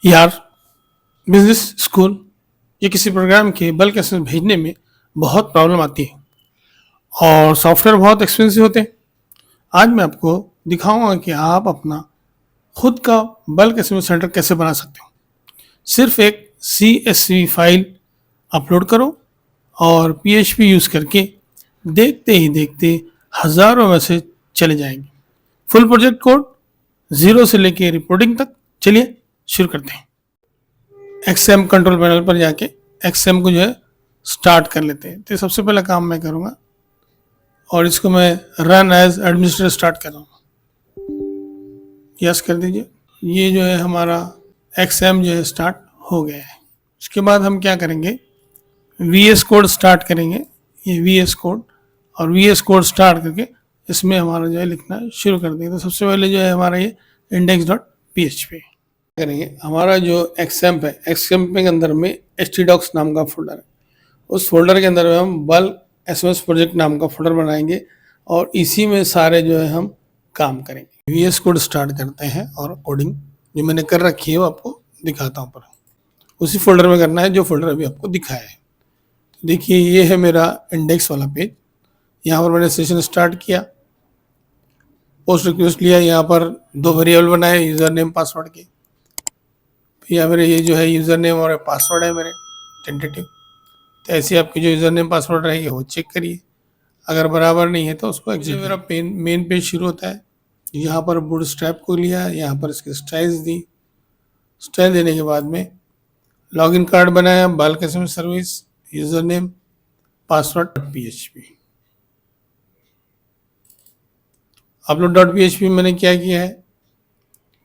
यार, business school या किसी प्रोग्राम के बल्क एसएमएस भेजने में बहुत प्रॉब्लम आती है और सॉफ्टवेयर बहुत एक्सपेंसिव होते हैं। आज मैं आपको दिखाऊंगा कि आप अपना खुद का बल्क एसएमएस सेंटर कैसे बना सकते हो। सिर्फ एक CSV फाइल अपलोड करो और PHP यूज़ करके देखते ही देखते हज़ारों मैसेज चले जाएंगे। फुल प्रोजेक्ट कोड ज़ीरो से लेके रिपोर्टिंग तक। चलिए शुरू करते हैं। XM कंट्रोल पैनल पर जाके XM को जो है स्टार्ट कर लेते हैं। तो सबसे पहला काम मैं करूँगा और इसको मैं रन एज एडमिनिस्ट्रेटर स्टार्ट कर रहा हूँ। यस कर दीजिए। ये जो है हमारा XM जो है स्टार्ट हो गया है। उसके बाद हम क्या करेंगे, VS कोड स्टार्ट करेंगे। ये VS कोड और VS कोड स्टार्ट करके इसमें हमारा जो है लिखना शुरू कर देंगे। तो सबसे पहले जो है हमारा ये index.php करेंगे। हमारा जो XAMPP है, XAMPP के अंदर में htdocs नाम का फोल्डर है। उस फोल्डर के अंदर में हम बल्क SMS प्रोजेक्ट नाम का फोल्डर बनाएंगे और इसी में सारे जो है हम काम करेंगे। VS कोड स्टार्ट करते हैं और कोडिंग जो मैंने कर रखी है वो आपको दिखाता हूँ। पर उसी फोल्डर में करना है जो फोल्डर अभी आपको दिखाया है। तो देखिए, ये है मेरा इंडेक्स वाला पेज। यहाँ पर मैंने सेशन स्टार्ट किया, पोस्ट रिक्वेस्ट लिया, यहाँ पर 2 वेरिएबल बनाए यूज़र नेम पासवर्ड के। या मेरे ये जो है यूज़र नेम और पासवर्ड है मेरे टेंटेटिव। तो ऐसे आपके जो यूज़र नेम पासवर्ड रहेंगे वो चेक करिए, अगर बराबर नहीं है तो उसको एग्जिट। मेरा मेन पेज शुरू होता है। यहाँ पर बूटस्ट्रैप को लिया, यहाँ पर इसकी स्टाइल्स दी। स्टाइल देने के बाद में लॉगिन कार्ड बनाया, bulk SMS service, user name, password PHP। upload.php मैंने क्या किया है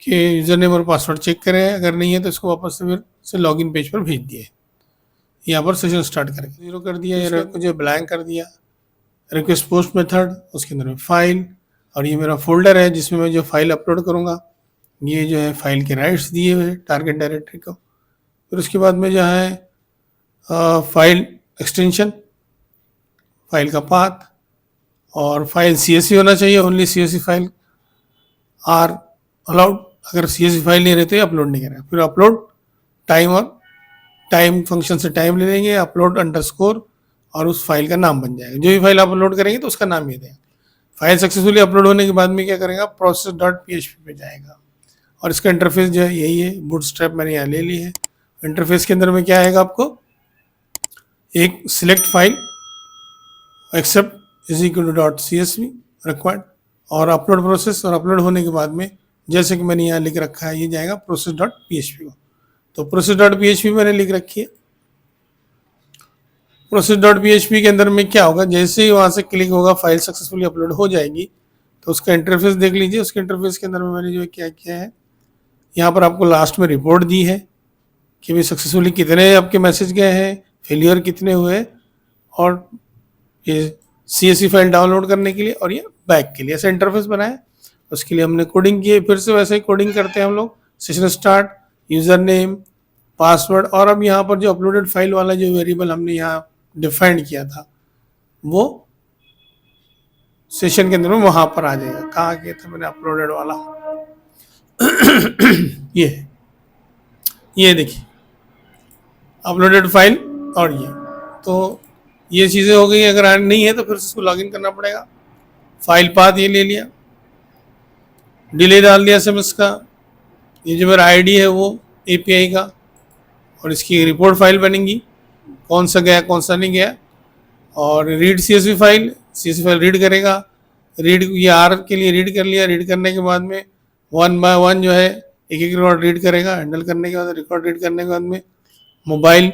कि यूज़र नेम और पासवर्ड चेक करें, अगर नहीं है तो इसको वापस से फिर से लॉगिन पेज पर भेज दिए। यहाँ पर सेशन स्टार्ट करके 0 कर दिया, एरर को जो ब्लैंक कर दिया। रिक्वेस्ट पोस्ट मेथड, उसके अंदर में फाइल, और ये मेरा फोल्डर है जिसमें मैं जो फाइल अपलोड करूँगा। ये जो है फाइल के राइट्स दिए हुए टारगेट डायरेक्टरी को। फिर उसके बाद में जो है फाइल एक्सटेंशन, फाइल का पाथ, और फाइल CSV होना चाहिए। Only CSV file are allowed. अगर CSV फाइल नहीं रहते अपलोड नहीं करेगा। फिर अपलोड टाइम, और टाइम फंक्शन से टाइम ले लेंगे, अपलोड अंडरस्कोर, और उस फाइल का नाम बन जाएगा। जो भी फाइल आप अपलोड करेंगे तो उसका नाम ये देगा। फाइल सक्सेसफुली अपलोड होने के बाद में क्या करेगा, process.php पे जाएगा और इसका इंटरफेस जो है यही है। बूटस्ट्रैप मैंने यहाँ ले ली है। इंटरफेस के अंदर में क्या आएगा, आपको एक select file accept .csv required, और अपलोड प्रोसेस, और अपलोड होने के बाद में जैसे कि मैंने यहाँ लिख रखा है ये जाएगा process.php को। तो process.php मैंने लिख रखी है। process.php के अंदर में क्या होगा, जैसे ही वहाँ से क्लिक होगा फाइल सक्सेसफुली अपलोड हो जाएगी। तो उसका इंटरफेस देख लीजिए। उसके इंटरफेस के अंदर में मैंने जो क्या किया है, यहाँ पर आपको लास्ट में रिपोर्ट दी है कि भाई सक्सेसफुली कितने आपके मैसेज गए हैं, फेलियर कितने हुए, और ये CSV फाइल डाउनलोड करने के लिए और ये बैक के लिए ऐसा इंटरफेस बनाया। उसके लिए हमने कोडिंग की है। फिर से वैसे ही कोडिंग करते हैं हम लोग। Session start, user name, password, और अब यहाँ पर जो अपलोडेड फाइल वाला जो वेरिएबल हमने यहाँ डिफाइंड किया था वो सेशन के अंदर में वहाँ पर आ जाएगा। कहाँ किया था मैंने अपलोडेड वाला ये देखिए अपलोडेड फाइल। और तो ये चीज़ें हो गई। अगर नहीं है तो फिर इसको लॉगिन करना पड़ेगा। फाइल पाथ ये ले लिया, डिले डाल दिया SMS का। ये जो मेरा ID है वो API का, और इसकी रिपोर्ट फाइल बनेगी, कौन सा गया कौन सा नहीं गया। और रीड CSV फाइल रीड करेगा। रीड ये R के लिए रीड कर लिया। रीड करने के बाद में 1 by 1 जो है एक एक रिकॉर्ड रीड करेगा। हैंडल करने के बाद रिकॉर्ड रीड करने के बाद में मोबाइल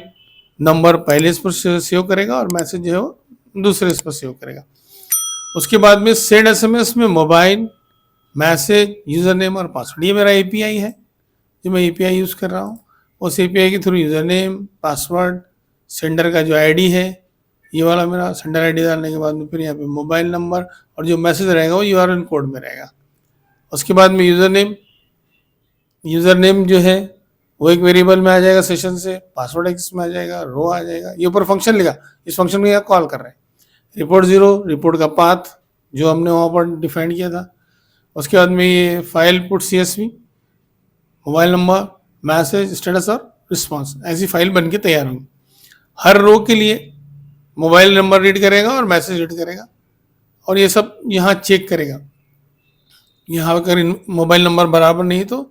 नंबर पहले इस पर सेव करेगा और मैसेज जो है वो दूसरे इस पर सेव करेगा। उसके बाद में सेंड SMS में मोबाइल, मैसेज, यूज़र नेम और पासवर्ड। ये मेरा API है जो मैं API यूज़ कर रहा हूँ। उस API के through user name, password, sender का जो ID है ये वाला मेरा सेंडर ID डालने के बाद में फिर यहाँ पे मोबाइल नंबर, और जो मैसेज रहेगा वो URL कोड में रहेगा। उसके बाद में यूज़र नेम जो है वो एक वेरिएबल में आ जाएगा सेशन से, पासवर्ड एक्स में आ जाएगा, रो आ जाएगा। ये ऊपर फंक्शन लिखा, इस फंक्शन में यहाँ कॉल कर रहे हैं। रिपोर्ट 0, रिपोर्ट का पाथ जो हमने वहाँ पर डिफाइन किया था। उसके बाद में ये file put CSV, mobile number, message, status और रिस्पॉन्स, ऐसी फाइल बन के तैयार होंगी। हर रो के लिए मोबाइल नंबर रीड करेगा और मैसेज रीड करेगा, और ये सब यहाँ चेक करेगा। यहाँ अगर मोबाइल नंबर बराबर नहीं तो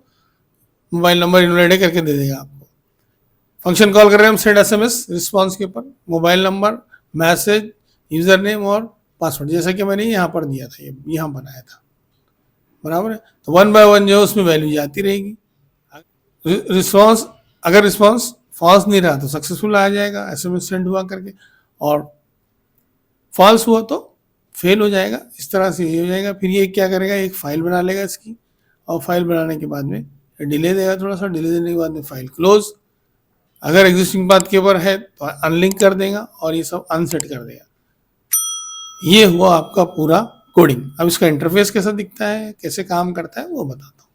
मोबाइल नंबर इनवैलिड करके दे देगा आपको। फंक्शन कॉल कर रहे हैं हम सेंड एसएमएस रिस्पॉन्स के ऊपर, mobile number, message, user name और पासवर्ड, जैसा कि मैंने यहाँ पर दिया था, ये यहाँ बनाया था, बराबर है। तो 1 बाय 1 जो है उसमें वैल्यू जाती रहेगी। रिस्पॉन्स, अगर रिस्पॉन्स फॉल्स नहीं रहा तो सक्सेसफुल आ जाएगा, एसएमएस सेंड हुआ करके, और फॉल्स हुआ तो फेल हो जाएगा। इस तरह से ये हो जाएगा। फिर ये क्या करेगा, एक फाइल बना लेगा इसकी, और फाइल बनाने के बाद में डिले देगा, थोड़ा सा डिले देने के बाद में फाइल क्लोज। अगर एग्जिस्टिंग पाथ के ऊपर है तो अनलिंक कर देगा और ये सब अनसेट कर देगा। ये हुआ आपका पूरा कोडिंग। अब इसका इंटरफेस कैसा दिखता है, कैसे काम करता है, वो बताता हूँ।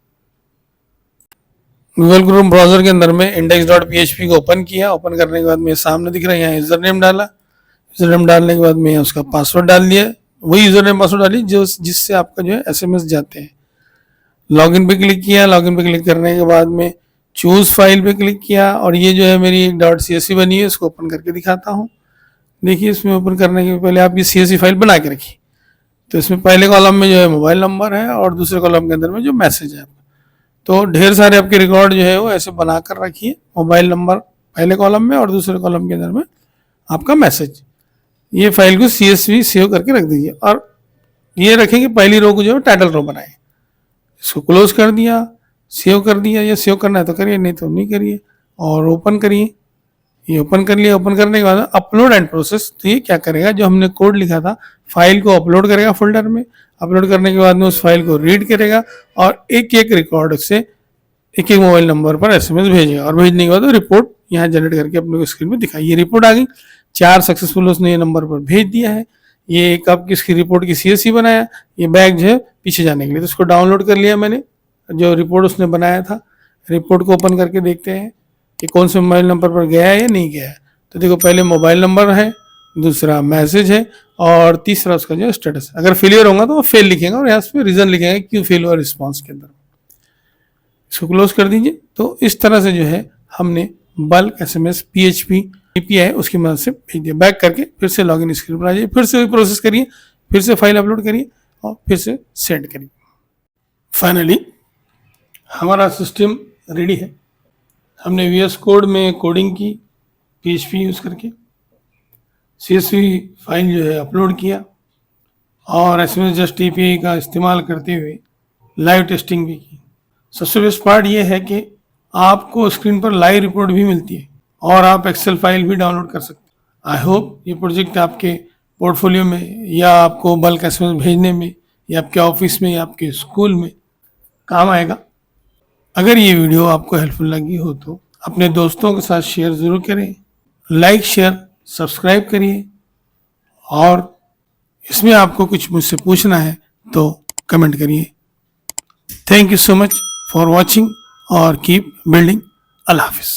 गूगल क्रोम ब्राउजर के अंदर में index.php को ओपन किया। ओपन करने के बाद में सामने दिख रहा है, यहाँ यूजर नेम डाला। यूजर नेम डालने के बाद में उसका पासवर्ड डाल दिया, वही यूजर नेम पासवर्ड डाली जो जिससे आपका जो है एसएमएस जाते हैं। लॉगिन पे क्लिक किया। लॉगिन पे क्लिक करने के बाद में चूज फाइल पे क्लिक किया, और ये जो है मेरी एक .csv बनी है, इसको ओपन करके दिखाता हूँ। देखिए, इसमें ओपन करने के पहले आप ये csv फाइल बना के रखिए। तो इसमें पहले कॉलम में जो है मोबाइल नंबर है, और दूसरे कॉलम के अंदर में जो मैसेज है। तो ढेर सारे आपके रिकॉर्ड जो है वो ऐसे बना कर रखिए। मोबाइल नंबर पहले कॉलम में और दूसरे कॉलम के अंदर में आपका मैसेज। ये फाइल को csv सेव करके रख दीजिए, और ये रखेंगे पहली रो को जो है टाइटल रो बनाए। इसको क्लोज कर दिया, सेव कर दिया, या सेव करना है तो करिए, नहीं तो नहीं करिए, और ओपन करिए। ये ओपन कर लिया। ओपन करने के बाद अपलोड एंड प्रोसेस। तो ये क्या करेगा, जो हमने कोड लिखा था फाइल को अपलोड करेगा फोल्डर में। अपलोड करने के बाद में उस फाइल को रीड करेगा, और एक एक रिकॉर्ड से एक एक मोबाइल नंबर पर एसएमएस भेजेगा, और भेजने के बाद रिपोर्ट यहाँ जनरेट करके अपने को स्क्रीन में दिखाई। ये रिपोर्ट आ गई, 4 सक्सेसफुल उसने ये नंबर पर भेज दिया है। ये एक आपकी इसकी रिपोर्ट की CSV बनाया। ये बैग जो है पीछे जाने के लिए, तो इसको डाउनलोड कर लिया मैंने, जो रिपोर्ट उसने बनाया था। रिपोर्ट को ओपन करके देखते हैं कि कौन से मोबाइल नंबर पर गया है या नहीं गया है। तो देखो, पहले मोबाइल नंबर है, दूसरा मैसेज है, और तीसरा उसका जो स्टेटस। अगर फेलियर होगा तो वो फेल लिखेगा, और यहाँ पे रीजन लिखेंगे क्यों फेल हुआ रिस्पॉन्स के अंदर। इसको क्लोज कर दीजिए। तो इस तरह से जो है हमने बल्क एसएमएस PHP API उसकी मदद से भेज दिया। बैक करके फिर से लॉगिन स्क्रीन पर आ जाइए, फिर से वही प्रोसेस करिए, फिर से फाइल अपलोड करिए, और फिर से सेंड करिए। फाइनली हमारा सिस्टम रेडी है। हमने VS कोड में कोडिंग की, PHP यूज़ करके CSV फाइल जो है अपलोड किया, और एसएमएस जस्ट API का इस्तेमाल करते हुए लाइव टेस्टिंग भी की। सबसे बेस्ट पार्ट ये है कि आपको स्क्रीन पर लाइव रिपोर्ट भी मिलती है, और आप एक्सेल फाइल भी डाउनलोड कर सकते हैं। आई होप ये प्रोजेक्ट आपके पोर्टफोलियो में, या आपको बल्क एसएमएस भेजने में, या आपके ऑफिस में, या आपके स्कूल में काम आएगा। अगर ये वीडियो आपको हेल्पफुल लगी हो तो अपने दोस्तों के साथ शेयर ज़रूर करें। लाइक, शेयर, सब्सक्राइब करिए, और इसमें आपको कुछ मुझसे पूछना है तो कमेंट करिए। Thank you so much for watching, और कीप बिल्डिंग। अल्लाह हाफिज़।